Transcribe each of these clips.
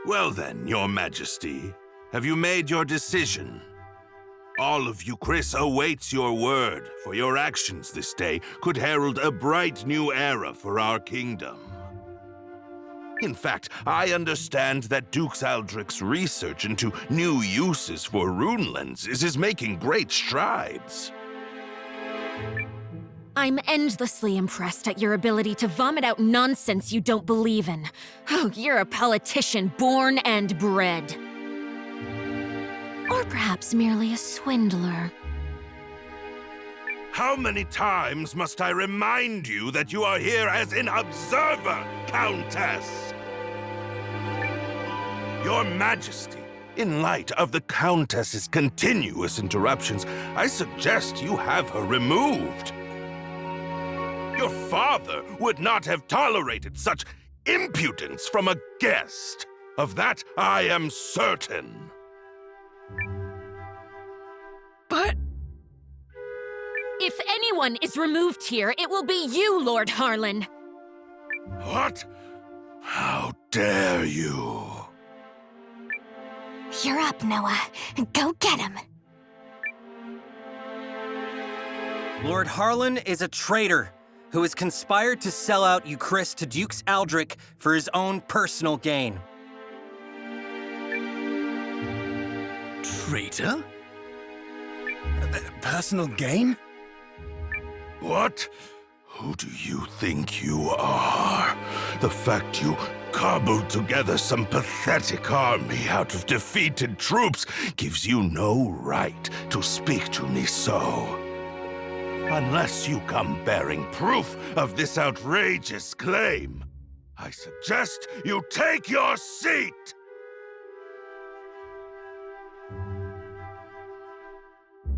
Well then, Your Majesty, have you made your decision? All of Euchris awaits your word, for your actions this day could herald a bright new era for our kingdom. In fact, I understand that Duke Aldrich's research into new uses for rune lenses is making great strides. I'm endlessly impressed at your ability to vomit out nonsense you don't believe in. Oh, you're a politician born and bred. Or perhaps merely a swindler. How many times must I remind you that you are here as an observer, Countess? Your Majesty, in light of the Countess's continuous interruptions, I suggest you have her removed. Your father would not have tolerated such impudence from a guest. Of that I am certain. But... If anyone is removed here, it will be you, Lord Harlan. What? How dare you? You're up, Noah. Go get him. Lord Harlan is a traitor who has conspired to sell out Euchris to Duke Aldrich for his own personal gain. Traitor? Personal gain? What? Who do you think you are? The fact you cobbled together some pathetic army out of defeated troops gives you no right to speak to me so. Unless you come bearing proof of this outrageous claim, I suggest you take your seat!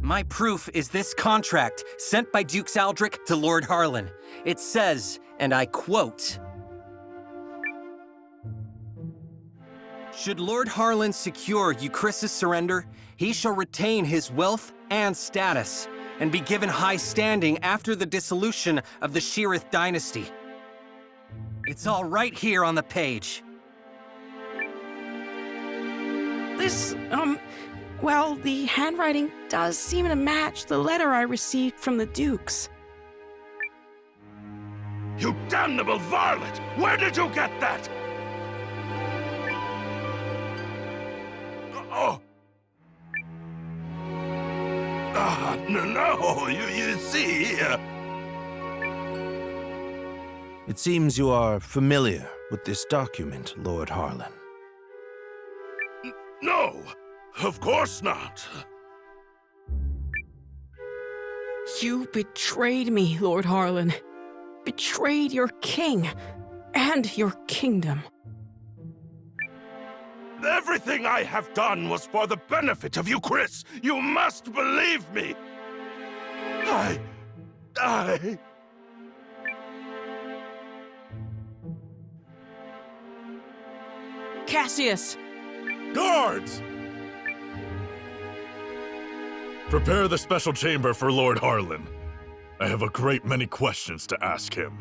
My proof is this contract sent by Duke Aldrich to Lord Harlan. It says, and I quote, "Should Lord Harlan secure Euchris' surrender, he shall retain his wealth and status, and be given high standing after the dissolution of the Sheerith dynasty." It's all right here on the page. This, well, the handwriting does seem to match the letter I received from the Dukes. You damnable varlet! Where did you get that? Oh! No, you see... It seems you are familiar with this document, Lord Harlan. No, of course not. You betrayed me, Lord Harlan. Betrayed your king and your kingdom. Everything I have done was for the benefit of you, Chris. You must believe me. Cassius! Guards! Prepare the special chamber for Lord Harlan. I have a great many questions to ask him.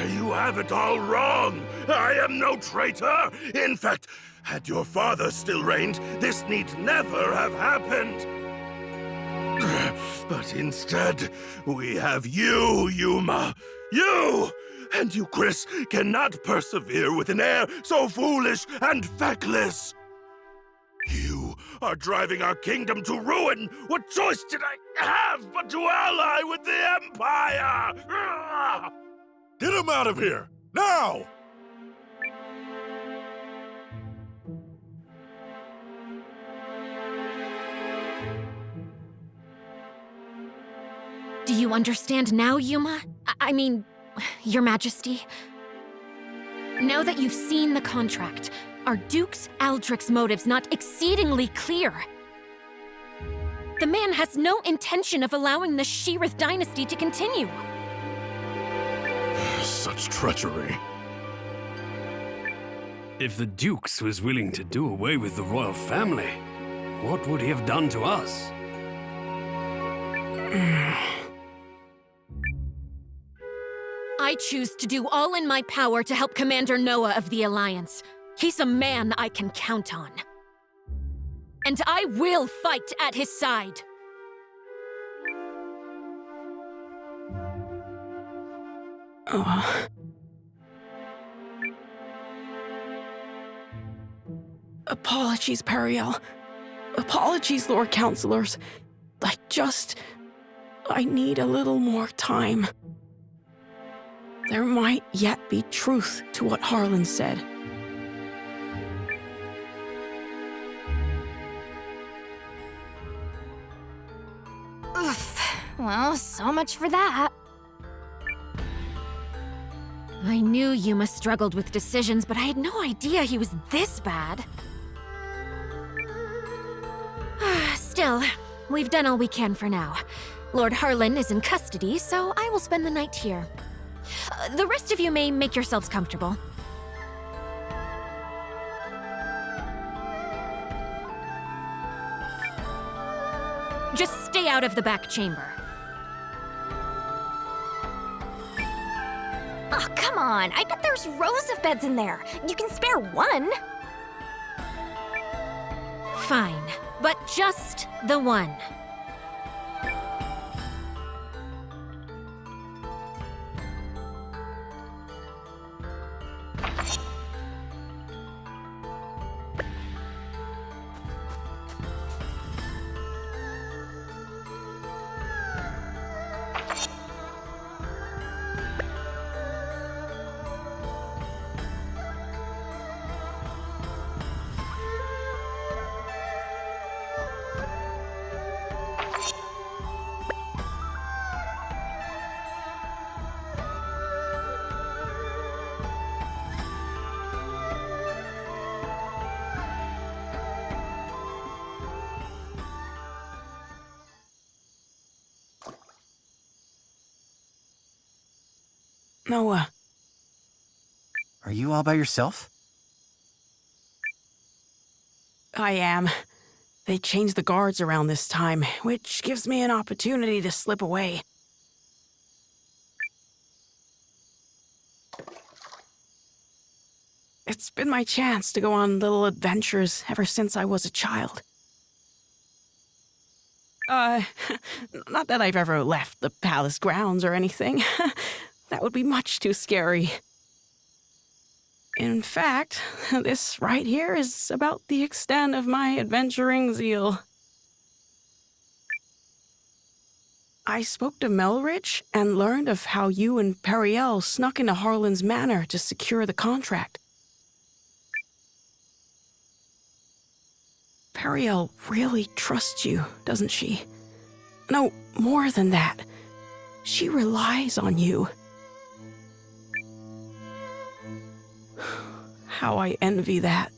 You have it all wrong. I am no traitor. In fact, had your father still reigned, this need never have happened. But instead, we have you, Yuma. You! And you, Chris, cannot persevere with an air so foolish and feckless. You are driving our kingdom to ruin. What choice did I have but to ally with the Empire? Get him out of here! Now! Do you understand now, Yuma? I mean, Your Majesty? Now that you've seen the contract, are Duke Aldrich's motives not exceedingly clear? The man has no intention of allowing the Sheerith dynasty to continue. Such treachery. If the Dukes was willing to do away with the royal family, what would he have done to us? I choose to do all in my power to help Commander Noah of the Alliance. He's a man I can count on. And I will fight at his side. Apologies, Periel. Apologies, Lord Counselors. I need a little more time. There might yet be truth to what Harlan said. Oof. Well, so much for that. I knew Yuma struggled with decisions, but I had no idea he was this bad. Still, we've done all we can for now. Lord Harlan is in custody, so I will spend the night here. The rest of you may make yourselves comfortable. Just stay out of the back chamber. Oh, come on. I bet there's rows of beds in there. You can spare one. Fine, but just the one. Noah. Are you all by yourself? I am. They changed the guards around this time, which gives me an opportunity to slip away. It's been my chance to go on little adventures ever since I was a child. Not that I've ever left the palace grounds or anything. That would be much too scary. In fact, this right here is about the extent of my adventuring zeal. I spoke to Melrich and learned of how you and Periel snuck into Harlan's manor to secure the contract. Periel really trusts you, doesn't she? No, more than that. She relies on you. How I envy that.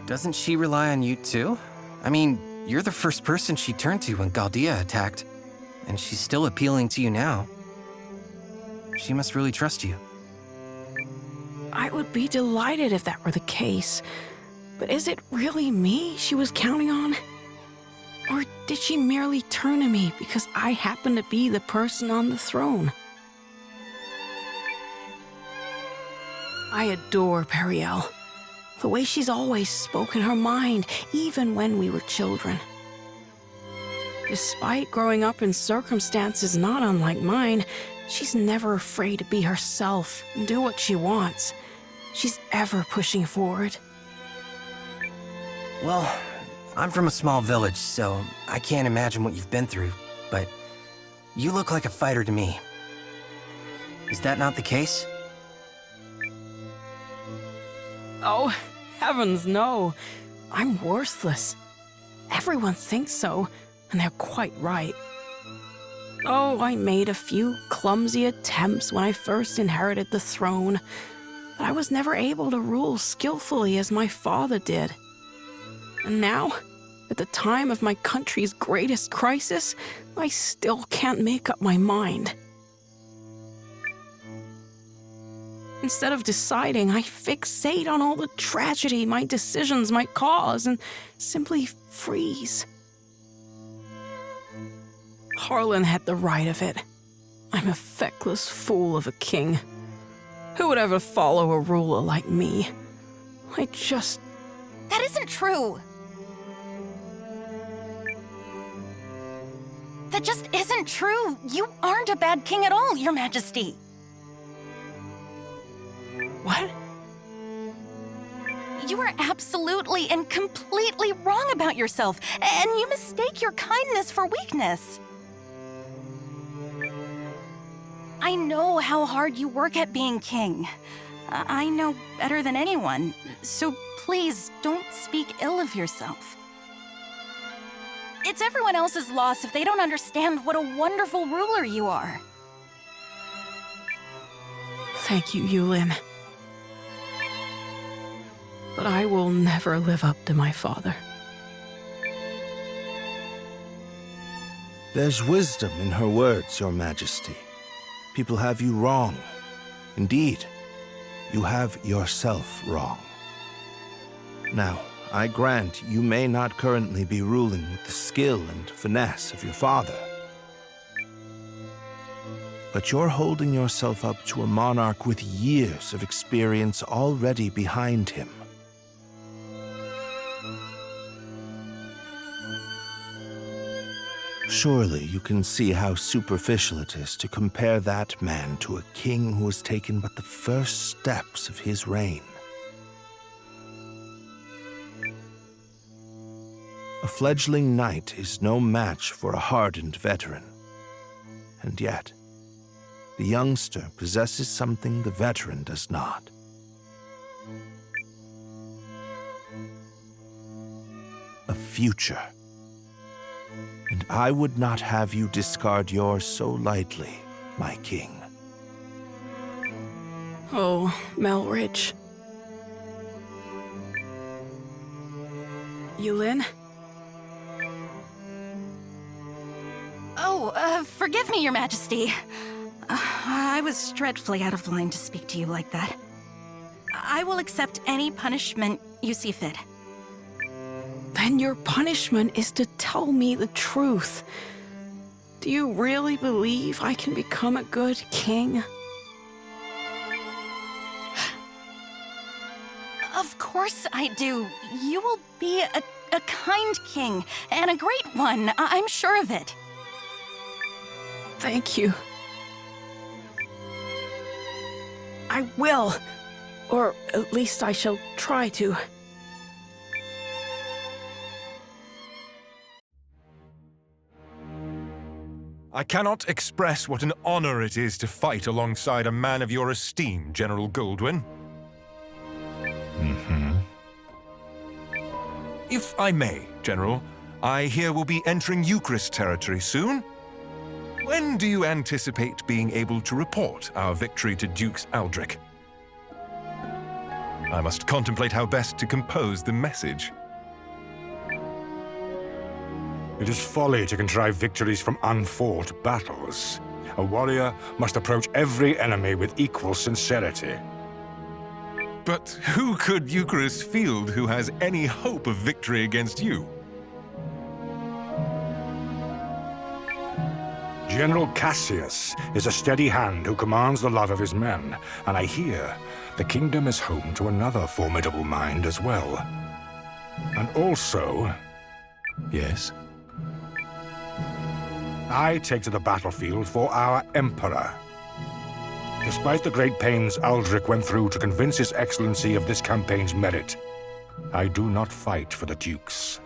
Doesn't she rely on you too? I mean, you're the first person she turned to when Galdea attacked, and she's still appealing to you now. She must really trust you. I would be delighted if that were the case. But is it really me she was counting on? Or did she merely turn to me because I happen to be the person on the throne? I adore Periel. The way she's always spoken her mind, even when we were children. Despite growing up in circumstances not unlike mine, she's never afraid to be herself and do what she wants. She's ever pushing forward. Well, I'm from a small village, so I can't imagine what you've been through, but you look like a fighter to me. Is that not the case? Oh, heavens no. I'm worthless. Everyone thinks so, and they're quite right. Oh, I made a few clumsy attempts when I first inherited the throne, but I was never able to rule skillfully as my father did. And now, at the time of my country's greatest crisis, I still can't make up my mind. Instead of deciding, I fixate on all the tragedy my decisions might cause and simply freeze. Harlan had the right of it. I'm a feckless fool of a king. Who would ever follow a ruler like me? That isn't true. That just isn't true. You aren't a bad king at all, Your Majesty. What? You are absolutely and completely wrong about yourself, and you mistake your kindness for weakness. I know how hard you work at being king. I know better than anyone, so please don't speak ill of yourself. It's everyone else's loss if they don't understand what a wonderful ruler you are. Thank you, Eiyuden. But I will never live up to my father. There's wisdom in her words, Your Majesty. People have you wrong. Indeed, you have yourself wrong. Now, I grant you may not currently be ruling with the skill and finesse of your father. But you're holding yourself up to a monarch with years of experience already behind him. Surely you can see how superficial it is to compare that man to a king who has taken but the first steps of his reign. A fledgling knight is no match for a hardened veteran. And yet, the youngster possesses something the veteran does not. A future. And I would not have you discard yours so lightly, my king. Oh, Melridge. Eiyuden? Oh, forgive me, Your Majesty. I was dreadfully out of line to speak to you like that. I will accept any punishment you see fit. Then your punishment is to tell me the truth. Do you really believe I can become a good king? Of course I do. You will be a kind king, and a great one. I'm sure of it. Thank you. I will. Or at least I shall try to. I cannot express what an honor it is to fight alongside a man of your esteem, General Goldwyn. If I may, General, I hear we'll be entering Eucharist territory soon. When do you anticipate being able to report our victory to Dukes Aldrich? I must contemplate how best to compose the message. It is folly to contrive victories from unfought battles. A warrior must approach every enemy with equal sincerity. But who could Eucharist field who has any hope of victory against you? General Cassius is a steady hand who commands the love of his men, and I hear the kingdom is home to another formidable mind as well. And also... Yes? I take to the battlefield for our Emperor. Despite the great pains Aldrich went through to convince His Excellency of this campaign's merit, I do not fight for the Dukes.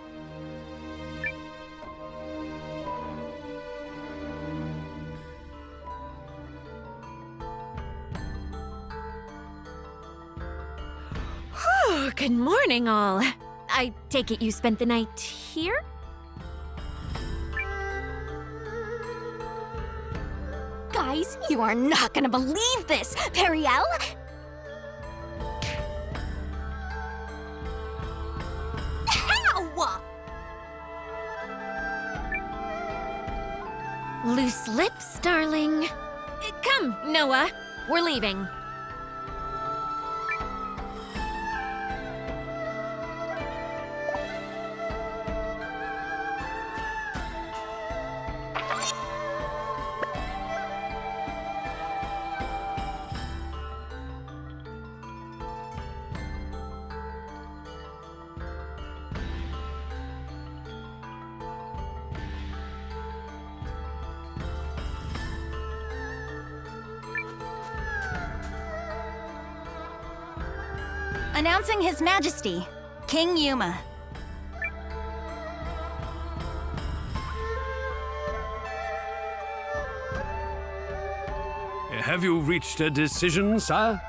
Good morning, all. I take it you spent the night here? Guys, you are not gonna believe this! Periel? How? Loose lips, darling. Come, Noah. We're leaving. Announcing His Majesty, King Yuma. Have you reached a decision, sir?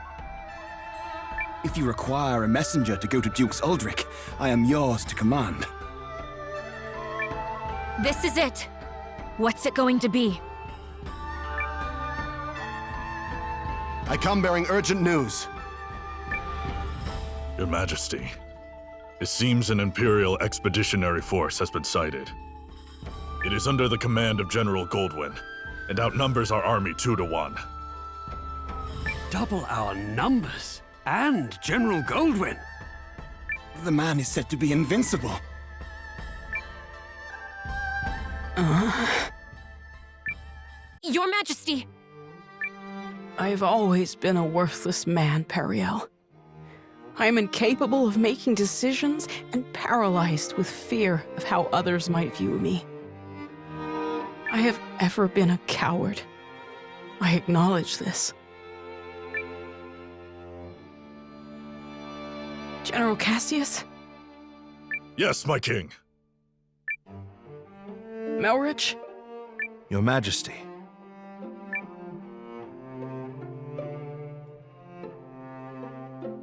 If you require a messenger to go to Duke's Aldrich, I am yours to command. This is it. What's it going to be? I come bearing urgent news. Your Majesty, it seems an Imperial Expeditionary Force has been sighted. It is under the command of General Goldwyn, and outnumbers our army 2 to 1. Double our numbers, and General Goldwyn. The man is said to be invincible. Your Majesty! I've always been a worthless man, Periel. I am incapable of making decisions and paralyzed with fear of how others might view me. I have ever been a coward. I acknowledge this. General Cassius? Yes, my king. Melrich? Your Majesty.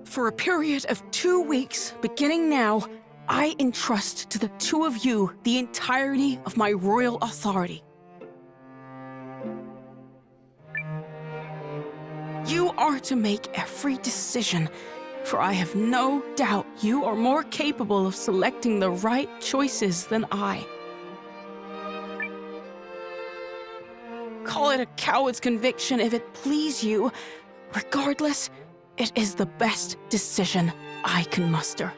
For a period of 2 weeks, beginning now, I entrust to the 2 of you the entirety of my royal authority. You are to make every decision, for I have no doubt you are more capable of selecting the right choices than I. Call it a coward's conviction if it please you. Regardless, it is the best decision I can muster.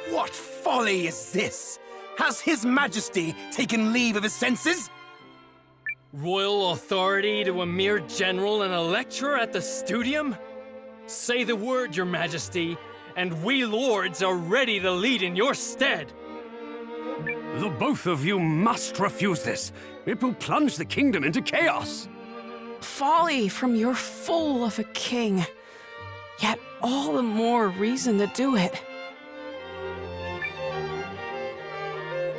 What folly is this? Has His Majesty taken leave of his senses? Royal authority to a mere general and a lecturer at the studium? Say the word, Your Majesty, and we lords are ready to lead in your stead. The both of you must refuse this. It will plunge the kingdom into chaos. Folly from your fool of a king. Yet all the more reason to do it.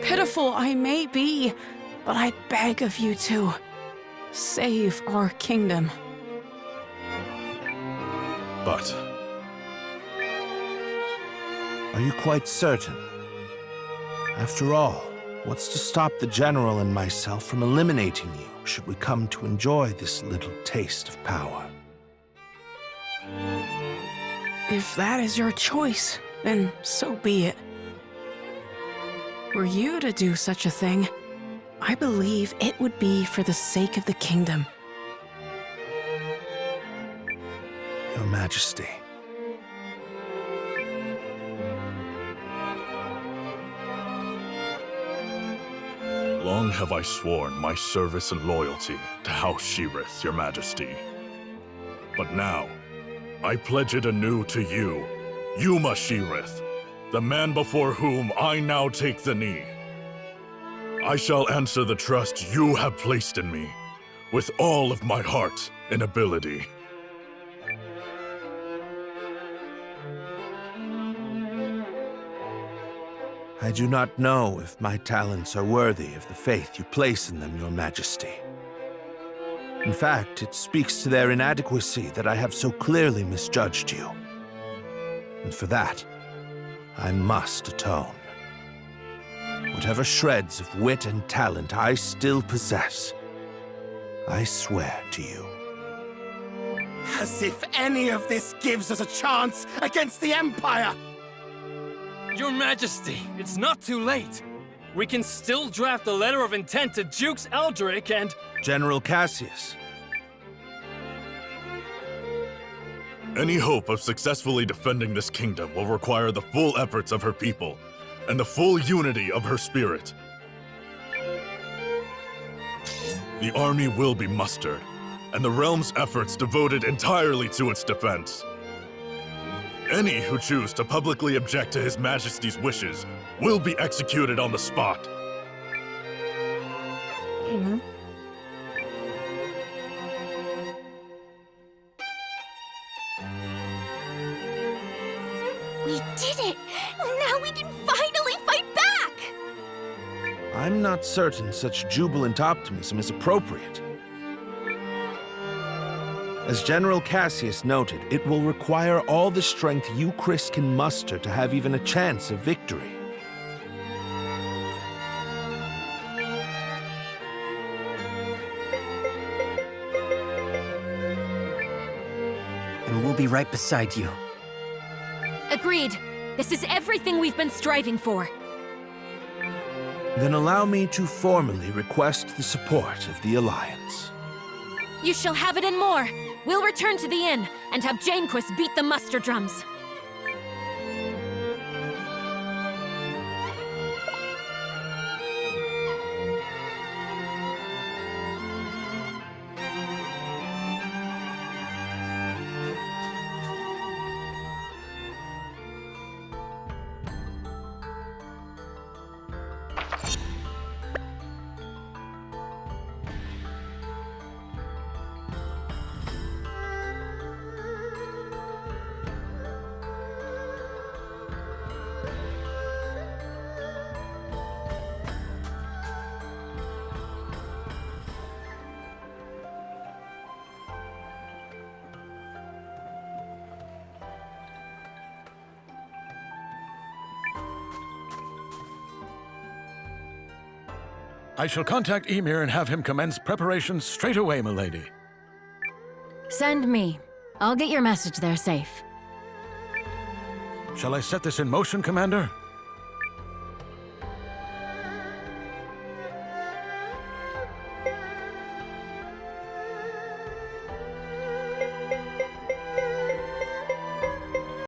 Pitiful I may be, but I beg of you to save our kingdom. But Are you quite certain? After all, what's to stop the General and myself from eliminating you, should we come to enjoy this little taste of power? If that is your choice, then so be it. Were you to do such a thing, I believe it would be for the sake of the kingdom. Your Majesty. long have I sworn my service and loyalty to House Sheerith, Your Majesty. But now, I pledge it anew to you, Yuma Sheerith, the man before whom I now take the knee. I shall answer the trust you have placed in me, with all of my heart and ability. I do not know if my talents are worthy of the faith you place in them, Your Majesty. In fact, it speaks to their inadequacy that I have so clearly misjudged you. And for that, I must atone. Whatever shreds of wit and talent I still possess, I swear to you. As if any of this gives us a chance against the Empire! Your Majesty, it's not too late. We can still draft a letter of intent to Duke's Aldrich and... General Cassius. Any hope of successfully defending this kingdom will require the full efforts of her people and the full unity of her spirit. The army will be mustered, and the realm's efforts devoted entirely to its defense. Any who choose to publicly object to His Majesty's wishes will be executed on the spot. did it! Now we can finally fight back! I'm not certain such jubilant optimism is appropriate. As General Cassius noted, it will require all the strength you, Chris, can muster to have even a chance of victory. And we'll be right beside you. Agreed. This is everything we've been striving for. Then allow me to formally request the support of the Alliance. You shall have it and more. We'll return to the inn and have Janequist beat the muster drums. I shall contact Ymir and have him commence preparations straight away, milady. Send me. I'll get your message there safe. Shall I set this in motion, Commander?